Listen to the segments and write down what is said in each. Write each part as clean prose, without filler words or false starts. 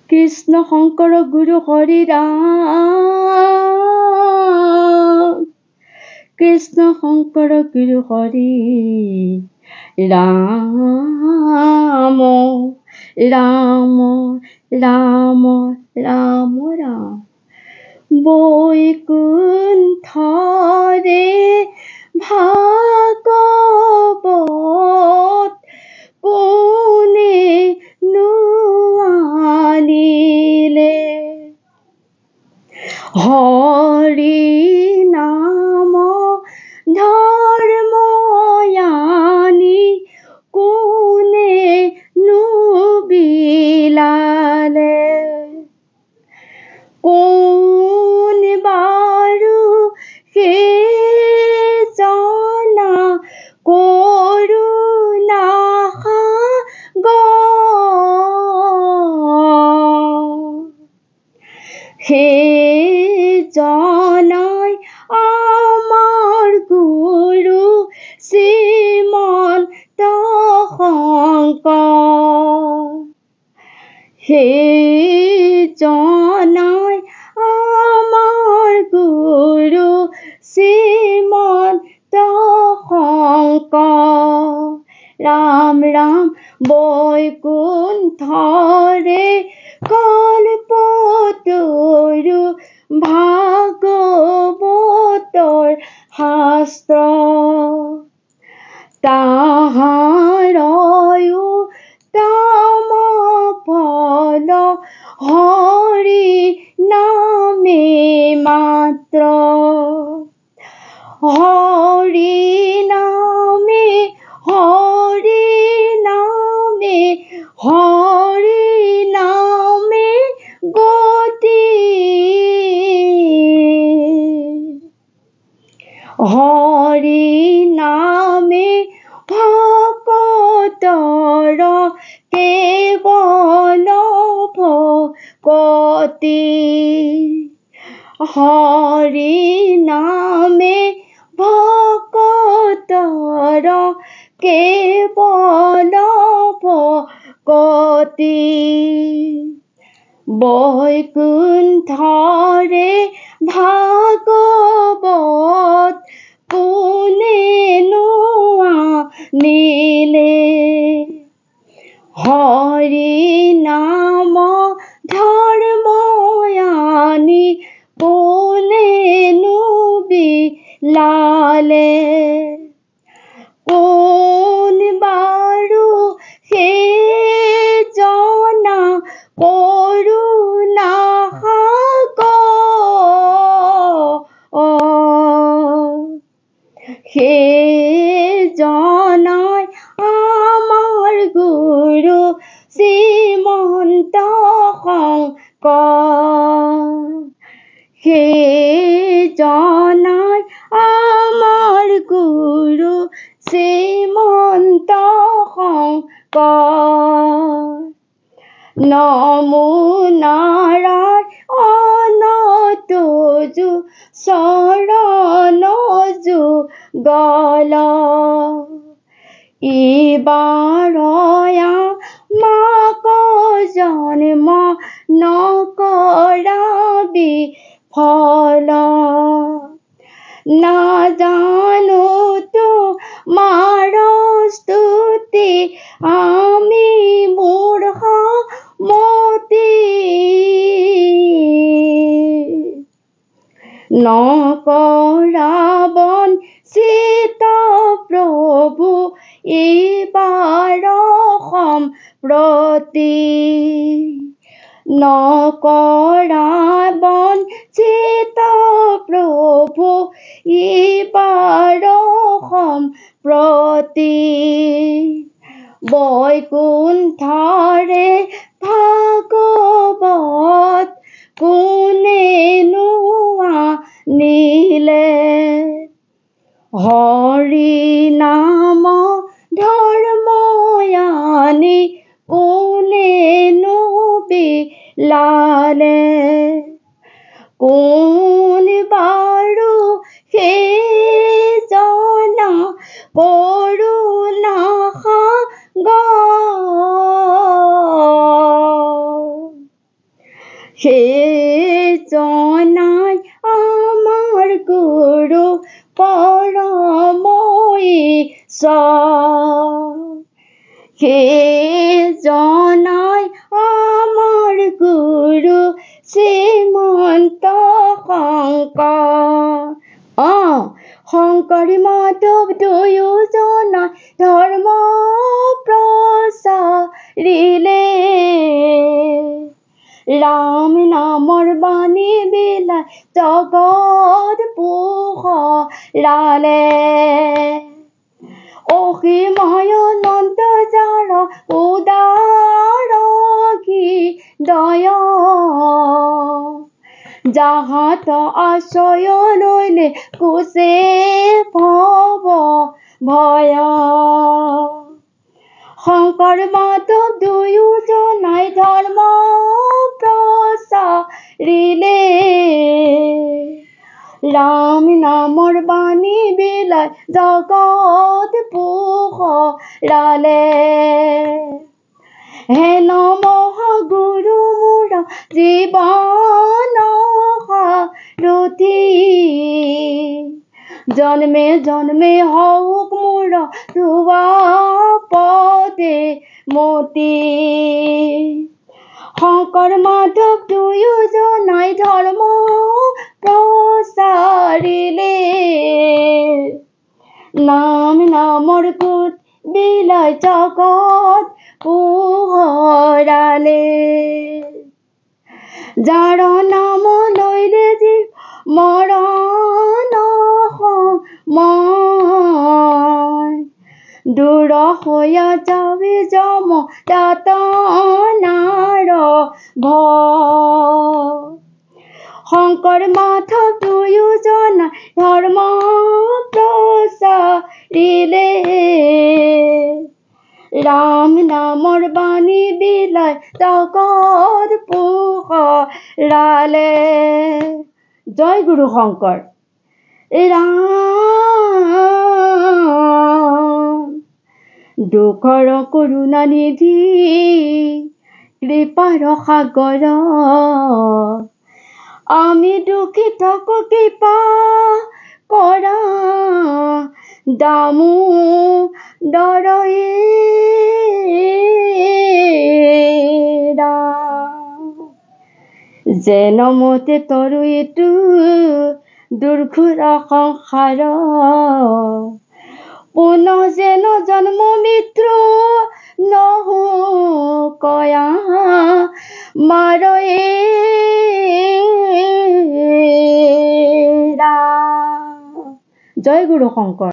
কৃষ্ণ শংকৰ গুৰু হৰি ৰাম, কৃষ্ণ শংকৰ গুৰু হৰি ৰাম, ৰাম ৰাম ৰাম ৰাম। বৈকুণ্ঠৰে ভাগৱত কোনে আনিলে, হৰি নাম ধৰ্ময়ানি কোনে বিলালে, কোন বাৰু সেই জনা কৰোণা সাগৰ, সেই জনাই আমাৰ গুৰু শ্ৰীমন্ত শংকৰ, সেই জনাই আমাৰ গুৰু শ্ৰীমন্ত শংকৰ। ৰাম ৰাম বৈকুণ্ঠৰে কল্পতৰু ভাগৱতৰ শাস্ত্ৰ, তাহাৰয়ো তম ফল হৰি নামে মাত্ৰ, হৰি নামে হৰি নামে হৰি নামে গতি, হৰি নামে ভকতৰ কেৱল ভকতি, হৰি নামে ভকতৰ কেৱল ভকতি, বৈকুণ্ঠৰে ভাগৱত কোনেনো আনিলে, হৰি নাম ধৰ্ময়ানি কোনেনো বিলালে, কোন বাৰু সেই জনা কৰোণা সাগৰ, সেই জনাই আমাৰ গুৰু শ্ৰীমন্ত শংকৰ, সেই জনাই আমাৰ গুৰু শ্ৰীমন্ত শংকৰ। নমো নাৰায়ণ তুজো চৰণ যুগল, ইবাৰয়া মাক জন্ম নকৰাবি ফল, নাজানো তোমাৰ স্তুতি আমি মূঢ় মতি, নকৰা বঞ্চিত প্ৰভু এইবাৰ সম্প্ৰতি, নকৰা বঞ্চিত প্ৰভু এইবাৰ সম্প্ৰতি, বৈকুণ্ঠৰে ভাগৱত কোনেনো আনিলে, হৰি নাম ধৰ্ময়ানি কোনেনো বিলালে, কোন বাৰু সেই জনা কৰোণা সাগৰ, সেই জনাই আমাৰ গুৰু পৰম ঈশ্বৰ সেই জনাই আমাৰ গুৰু শ্ৰীমন্ত শংকৰ শংকৰী মাধৱ দুয়োজনাই ধৰ্ম প্ৰচাৰিলে ৰাম নামৰ বাণী বিলাই জগত পোহৰালে অসীময় অনন্ত যাৰ উদাৰ হৃদয় যাহাত আশ্ৰয় লৈলে কুশে ভৱ ভয় শংকৰ মাধৱ দুয়োজনাই ধৰ্ম প্ৰচাৰিলে ৰাম নামৰ বাণী বিলাই জগত পোহৰালে হে নমঃ গুৰু মোৰ জীৱন সাৰথি জন্মে জন্মে হওক মোৰ ধুৱা পদে মতি শংকৰ মাধৱ দুয়োজনাই ধৰ্ম প্ৰচাৰিলে নাম নামৰ গোট বিলাই জগত পোহৰালে যাৰ নাম লৈলে জীৱ মৰণ সময় দূৰ হৈয়া যাবি যম যাতনাৰ ভয় শংকৰ মাধৱ দুয়োজনাই ধৰ্ম প্ৰচাৰিলে ৰাম নামৰ বাণী বিলাই জগত পোহৰালে জয় গুৰু শংকৰ ৰাম দুখৰ কৰুণা নিধি কৃপাৰ সাগৰ আমি দুখিতক কৃপা কৰা দামোদৰ যেন মতে তৰু এইটো দুৰ্ঘোৰ সংসাৰ পুনঃ যেন জন্ম মৃত্যু নহো কয়া মাৰয়ে জয় গুৰু শংকৰ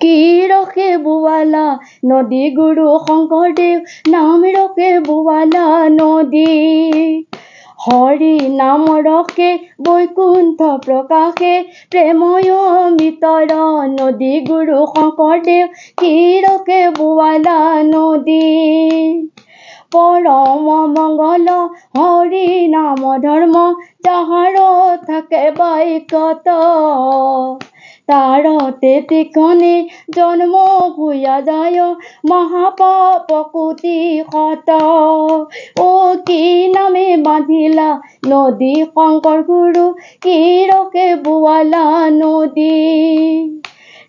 কি ৰখে বোৱালা নদী গুৰু শংকৰদেৱ নাম ৰখে বোৱালা নদী হৰি নাম ৰখে বৈকুণ্ঠ প্ৰকাশে প্ৰেময় অমৃতৰ নদী গুৰু শংকৰদেৱ কি ৰখে বোৱালা নদী পৰম মংগল হৰি নাম ধৰ্ম যাহাৰ থাকে বাইকত তাৰ তেতিকনে জন্ম ভূয়া যায় মহাপাপ কোটি শত অ কি নামে বান্ধিলা নদী শংকৰ গুৰু কি ৰখে বোৱালা নদী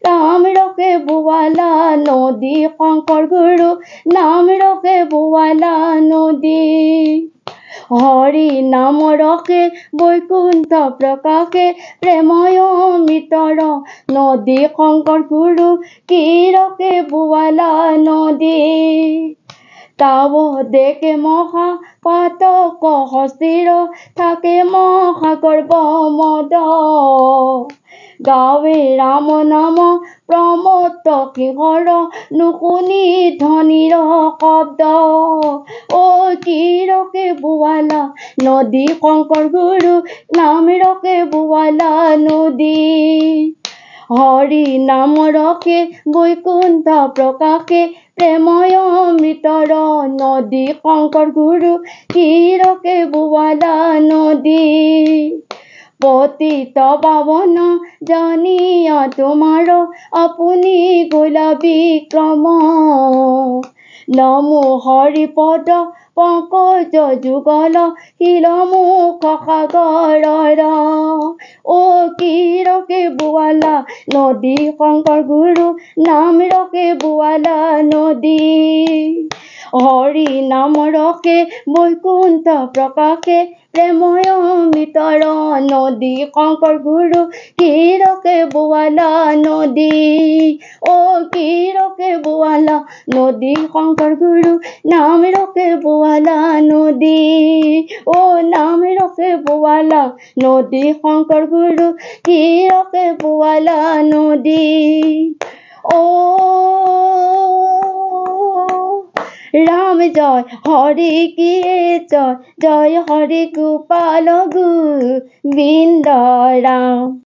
নাম ৰখে বোৱালা নদী শংকৰ গুৰু নাম ৰখে বোৱালা নদী হৰি নাম ৰখে বৈকুণ্ঠ প্ৰকাশে প্ৰেময় অমৃতৰ নদী শংকৰ গুৰু কি ৰখে বোৱালা নদী তাব দেখে মহা পাতক হস্তিৰ থাকে মহাগৰ্ভ মদ গাৱে ৰাম নাম প্ৰমত্ত কিহৰ নুশুনি ধ্বনিৰ শব্দ অ কি ৰখে বোৱালা নদী শংকৰ গুৰু নাম ৰখে বোৱালা নদী হৰি নাম ৰখে বৈকুণ্ঠ প্ৰকাশে প্ৰেময় অমৃতৰ নদী শংকৰ গুৰু কি ৰখে বোৱালা নদী পতিত পাৱন জানিয়া তোমাৰ আপুনি গলা বিক্ৰম নমো হৰি পদ পঙ্কজ যুগল শিলমুখ সাগৰৰ অ কি ৰকে বোৱালা নদী শংকৰ গুৰু নাম ৰকে বোৱালা নদী হৰি নাম ৰকে বৈকুণ্ঠ প্ৰকাশে প্ৰেময় মিতৰ নদী শংকৰ গুৰু কি ৰকে বোৱালা নদী অ কি ৰকে বোৱালা নদী শংকৰ গুৰু নাম ৰকে বোৱালা নদী অ নাম ৰকে বোৱালা নদী শংকৰ গুৰু কি ৰকে বোৱালা নদী অ राम जय हरि की जय जय हरि गोपाल गोविंद राम।